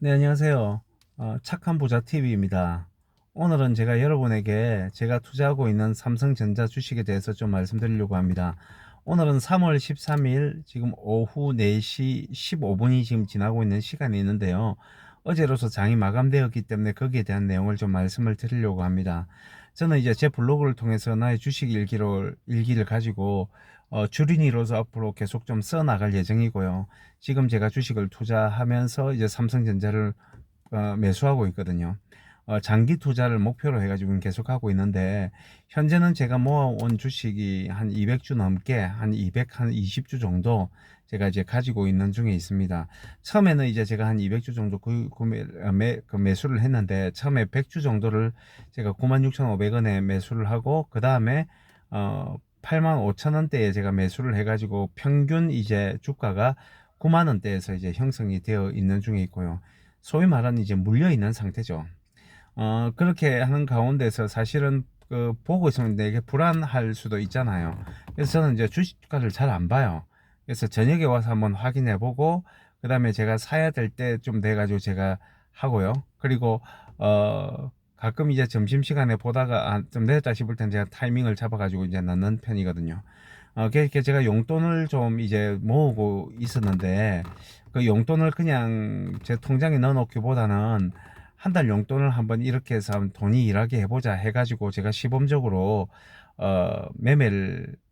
네, 안녕하세요. 착한 부자 TV입니다. 오늘은 제가 여러분에게 제가 투자하고 있는 삼성전자 주식에 대해서 좀 말씀드리려고 합니다. 오늘은 3월 13일 지금 오후 4시 15분이 지금 지나고 있는 시간이 있는데요. 어제로서 장이 마감되었기 때문에 거기에 대한 내용을 좀 말씀을 드리려고 합니다. 저는 이제 제 블로그를 통해서 나의 주식 일기를 가지고 주린이로서 앞으로 계속 좀 써나갈 예정이고요. 지금 제가 주식을 투자하면서 이제 삼성전자를 매수하고 있거든요. 장기 투자를 목표로 해가지고 계속하고 있는데, 현재는 제가 모아온 주식이 한 200주 넘게, 한 20주 정도 제가 이제 가지고 있는 중에 있습니다. 처음에는 이제 제가 한 200주 정도 매수를 했는데, 처음에 100주 정도를 제가 96,500원에 매수를 하고, 그 다음에 85,000원대에 제가 매수를 해가지고 평균 이제 주가가 9만원대에서 이제 형성이 되어 있는 중에 있고요. 소위 말하는 이제 물려 있는 상태죠. 그렇게 하는 가운데서 사실은 그 보고 있으면 되게 불안할 수도 있잖아요. 그래서 저는 이제 주식주가를 잘 안 봐요. 그래서 저녁에 와서 한번 확인해 보고, 그 다음에 제가 사야 될 때 좀 돼가지고 제가 하고요. 그리고 가끔 이제 점심시간에 보다가 좀 늦었다 싶을 땐 제가 타이밍을 잡아가지고 이제 넣는 편이거든요. 그렇게 제가 용돈을 좀 이제 모으고 있었는데, 그 용돈을 그냥 제 통장에 넣어놓기보다는 한 달 용돈을 한번 이렇게 해서 한번 돈이 일하게 해보자 해가지고 제가 시범적으로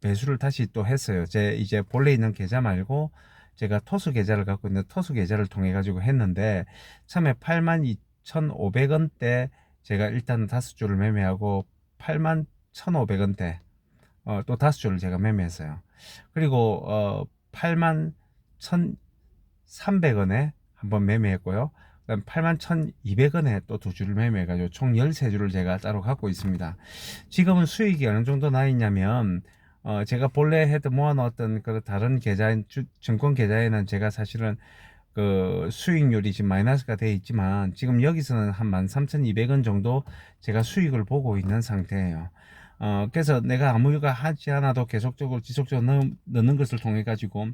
매수를 다시 또 했어요. 제 이제 본래 있는 계좌 말고 제가 토스 계좌를 갖고 있는 토스 계좌를 통해 가지고 했는데, 처음에 82,500원대 제가 일단 5주를 매매하고 81,500원대 또 5주를 제가 매매했어요. 그리고 81,300원에 한번 매매했고요. 그다음 81,200원에 또 2주를 매매해가지고 총 13주를 제가 따로 갖고 있습니다. 지금은 수익이 어느 정도 나 있냐면, 제가 본래 모아놓았던 그 다른 증권 계좌에는 제가 사실은 그 수익률이 지금 마이너스가 되어 있지만, 지금 여기서는 한 13,200원 정도 제가 수익을 보고 있는 상태예요. 그래서 내가 아무 일과 하지 않아도 계속적으로 지속적으로 넣는 것을 통해 가지고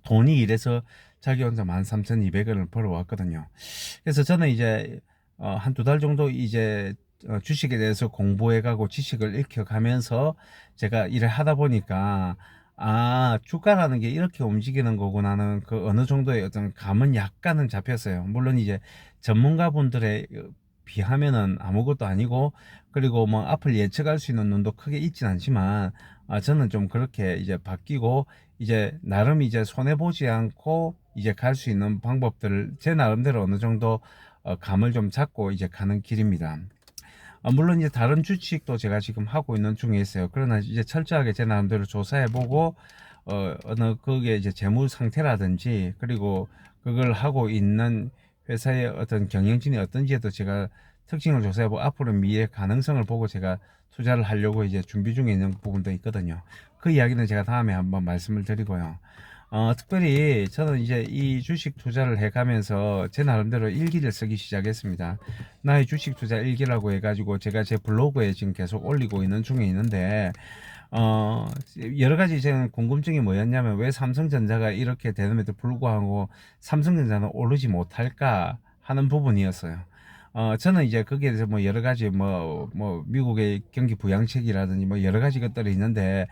돈이 이래서 자기 혼자 13,200원을 벌어왔거든요. 그래서 저는 이제 한 두 달 정도 이제 주식에 대해서 공부해가고 지식을 익혀가면서 제가 일을 하다 보니까, 주가라는 게 이렇게 움직이는 거구나는 그 어느 정도의 어떤 감은 약간은 잡혔어요. 물론 이제 전문가분들의 비하면은 아무것도 아니고, 그리고 뭐 앞을 예측할 수 있는 눈도 크게 있진 않지만, 저는 좀 그렇게 이제 바뀌고, 이제 나름 이제 손해 보지 않고 이제 갈 수 있는 방법들을 제 나름대로 어느 정도 감을 좀 잡고 이제 가는 길입니다. 물론 이제 다른 주식도 제가 지금 하고 있는 중에 있어요. 그러나 이제 철저하게 제 나름대로 조사해보고, 어느 그게 이제 재무 상태라든지, 그리고 그걸 하고 있는 회사의 어떤 경영진이 어떤지에도 제가 특징을 조사해보고 앞으로 미래 가능성을 보고 제가 투자를 하려고 이제 준비 중에 있는 부분도 있거든요. 그 이야기는 제가 다음에 한번 말씀을 드리고요. 특별히 저는 이제 이 주식 투자를 해가면서 제 나름대로 일기를 쓰기 시작했습니다. 나의 주식 투자 일기라고 해가지고 제가 제 블로그에 지금 계속 올리고 있는 중에 있는데, 어, 여러 가지 제가 궁금증이 뭐였냐면, 왜 삼성전자가 이렇게 되는데도 불구하고 삼성전자는 오르지 못할까 하는 부분이었어요. 저는 이제 거기에 대해서 뭐 여러 가지 미국의 경기 부양책이라든지 뭐 여러 가지 것들이 있는데,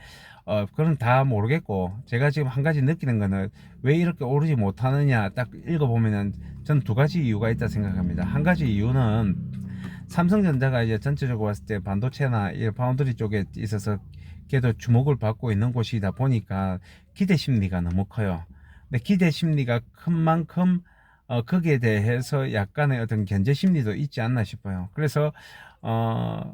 그건 다 모르겠고, 제가 지금 한 가지 느끼는 거는 왜 이렇게 오르지 못하느냐 딱 읽어보면은 전 두 가지 이유가 있다 생각합니다. 한 가지 이유는 삼성전자가 이제 전체적으로 봤을 때 반도체나 이 파운드리 쪽에 있어서 걔도 주목을 받고 있는 곳이다 보니까 기대 심리가 너무 커요. 근데 기대 심리가 큰 만큼 거기에 대해서 약간의 어떤 견제 심리도 있지 않나 싶어요. 그래서 어,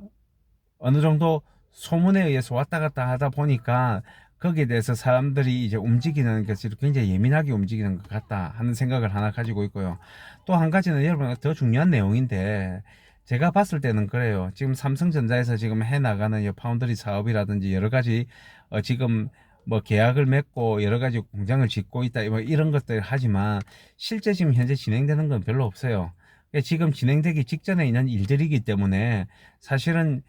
어느 정도 소문에 의해서 왔다 갔다 하다 보니까 거기에 대해서 사람들이 이제 움직이는 것이 굉장히 예민하게 움직이는 것 같다 하는 생각을 하나 가지고 있고요. 또 한 가지는 여러분 더 중요한 내용인데, 제가 봤을 때는 그래요. 지금 삼성전자에서 지금 해 나가는 파운드리 사업이라든지 여러 가지 지금 뭐 계약을 맺고 여러 가지 공장을 짓고 있다 뭐 이런 것들 하지만, 실제 지금 현재 진행되는 건 별로 없어요. 지금 진행되기 직전에 있는 일들이기 때문에 사실은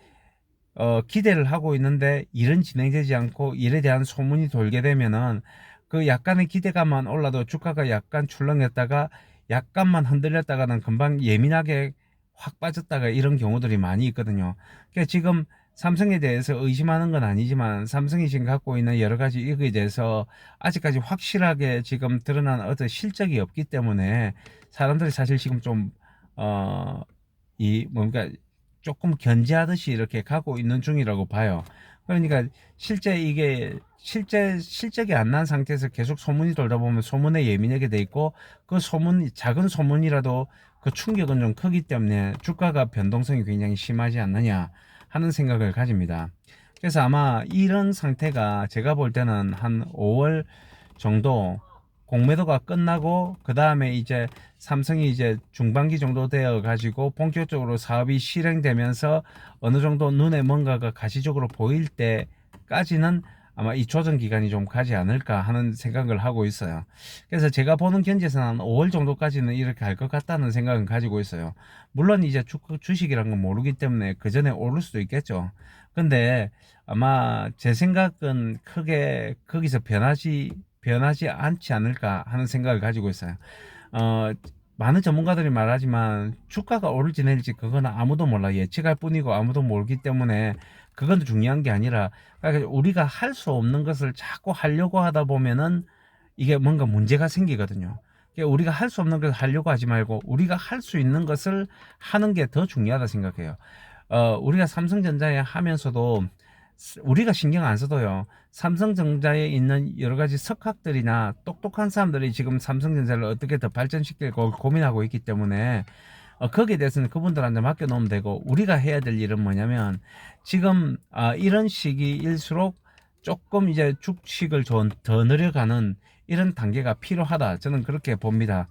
기대를 하고 있는데 일은 진행되지 않고 일에 대한 소문이 돌게 되면은 그 약간의 기대감만 올라도 주가가 약간 출렁였다가 약간만 흔들렸다가는 금방 예민하게 확 빠졌다가 이런 경우들이 많이 있거든요. 그러니까 지금 삼성에 대해서 의심하는 건 아니지만 삼성이 지금 갖고 있는 여러 가지 이거에 대해서 아직까지 확실하게 지금 드러난 어떤 실적이 없기 때문에 사람들이 사실 지금 좀 뭔가 조금 견제하듯이 이렇게 가고 있는 중이라고 봐요. 그러니까 실제 이게 실적이 안 난 상태에서 계속 소문이 돌다 보면 소문에 예민하게 돼 있고, 그 소문, 작은 소문이라도 그 충격은 좀 크기 때문에 주가가 변동성이 굉장히 심하지 않느냐 하는 생각을 가집니다. 그래서 아마 이런 상태가 제가 볼 때는 한 5월 정도 공매도가 끝나고 그 다음에 이제 삼성이 이제 중반기 정도 되어 가지고 본격적으로 사업이 실행되면서 어느 정도 눈에 뭔가가 가시적으로 보일 때까지는 아마 이 조정 기간이 좀 가지 않을까 하는 생각을 하고 있어요. 그래서 제가 보는 견지에서는 한 5월 정도까지는 이렇게 할 것 같다는 생각은 가지고 있어요. 물론 이제 주식이란 건 모르기 때문에 그 전에 오를 수도 있겠죠. 근데 아마 제 생각은 크게 거기서 변하지 않지 않을까 하는 생각을 가지고 있어요. 어, 많은 전문가들이 말하지만 주가가 오를지 내릴지 그거는 아무도 몰라. 예측할 뿐이고 아무도 모르기 때문에 그건 중요한 게 아니라, 그러니까 우리가 할 수 없는 것을 자꾸 하려고 하다 보면은 이게 뭔가 문제가 생기거든요. 그러니까 우리가 할 수 없는 것을 하려고 하지 말고 우리가 할 수 있는 것을 하는 게 더 중요하다 생각해요. 우리가 삼성전자에 하면서도 우리가 신경 안 써도요, 삼성전자에 있는 여러 가지 석학들이나 똑똑한 사람들이 지금 삼성전자를 어떻게 더 발전시킬까 고민하고 있기 때문에 거기에 대해서는 그분들한테 맡겨놓으면 되고, 우리가 해야 될 일은 뭐냐면 지금 이런 시기일수록 조금 이제 주식을 더 늘려가는 이런 단계가 필요하다, 저는 그렇게 봅니다.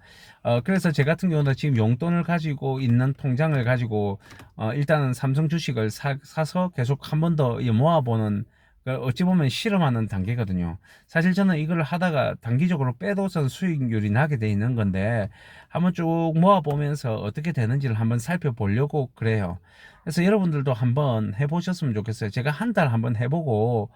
그래서 제 같은 경우는 지금 용돈을 가지고 있는 통장을 가지고 일단은 삼성 주식을 사서 계속 한 번 더 모아보는, 어찌 보면 실험하는 단계거든요. 사실 저는 이걸 하다가 단기적으로 빼도선 수익률이 나게 돼 있는 건데 한번 쭉 모아보면서 어떻게 되는지를 한번 살펴보려고 그래요. 그래서 여러분들도 한번 해보셨으면 좋겠어요. 제가 한 달 한번 해보고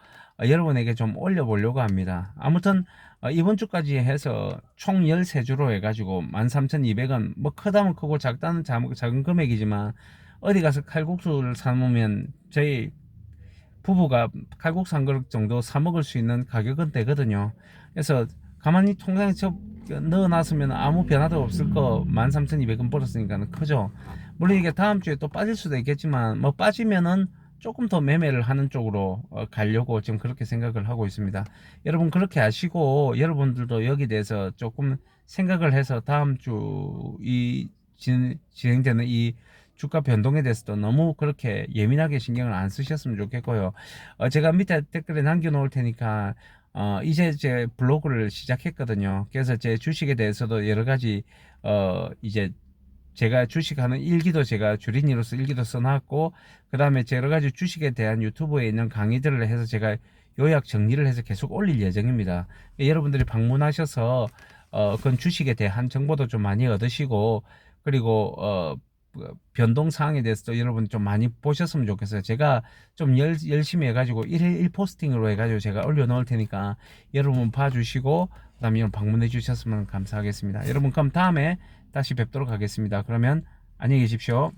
여러분에게 좀 올려보려고 합니다. 아무튼 이번 주까지 해서 총 13주로 해가지고 13,200원, 뭐 크다면 크고 작다는 작은 금액이지만 어디 가서 칼국수를 사 먹으면 저희 부부가 칼국수 한 그릇 정도 사 먹을 수 있는 가격은 되거든요. 그래서 가만히 통장에 넣어놨으면 아무 변화도 없을 거 13,200원 벌었으니까 크죠. 물론 이게 다음 주에 또 빠질 수도 있겠지만 뭐 빠지면은 조금 더 매매를 하는 쪽으로 가려고 지금 그렇게 생각을 하고 있습니다. 여러분 그렇게 아시고 여러분들도 여기 대해서 조금 생각을 해서 다음 주 진행되는 이 주가 변동에 대해서도 너무 그렇게 예민하게 신경을 안 쓰셨으면 좋겠고요. 제가 밑에 댓글에 남겨놓을 테니까 이제 제 블로그를 시작했거든요. 그래서 제 주식에 대해서도 여러 가지 이제 제가 주식하는 일기도 제가 주린이로서 일기도 써놨고, 그 다음에 여러 가지 주식에 대한 유튜브에 있는 강의들을 해서 제가 요약 정리를 해서 계속 올릴 예정입니다. 여러분들이 방문하셔서 그건 주식에 대한 정보도 좀 많이 얻으시고, 그리고 변동 사항에 대해서도 여러분 좀 많이 보셨으면 좋겠어요. 제가 좀 열심히 해가지고 1일 1포스팅으로 해가지고 제가 올려놓을 테니까 여러분 봐주시고 그다음에 여러분 방문해 주셨으면 감사하겠습니다. 여러분 그럼 다음에 다시 뵙도록 하겠습니다. 그러면 안녕히 계십시오.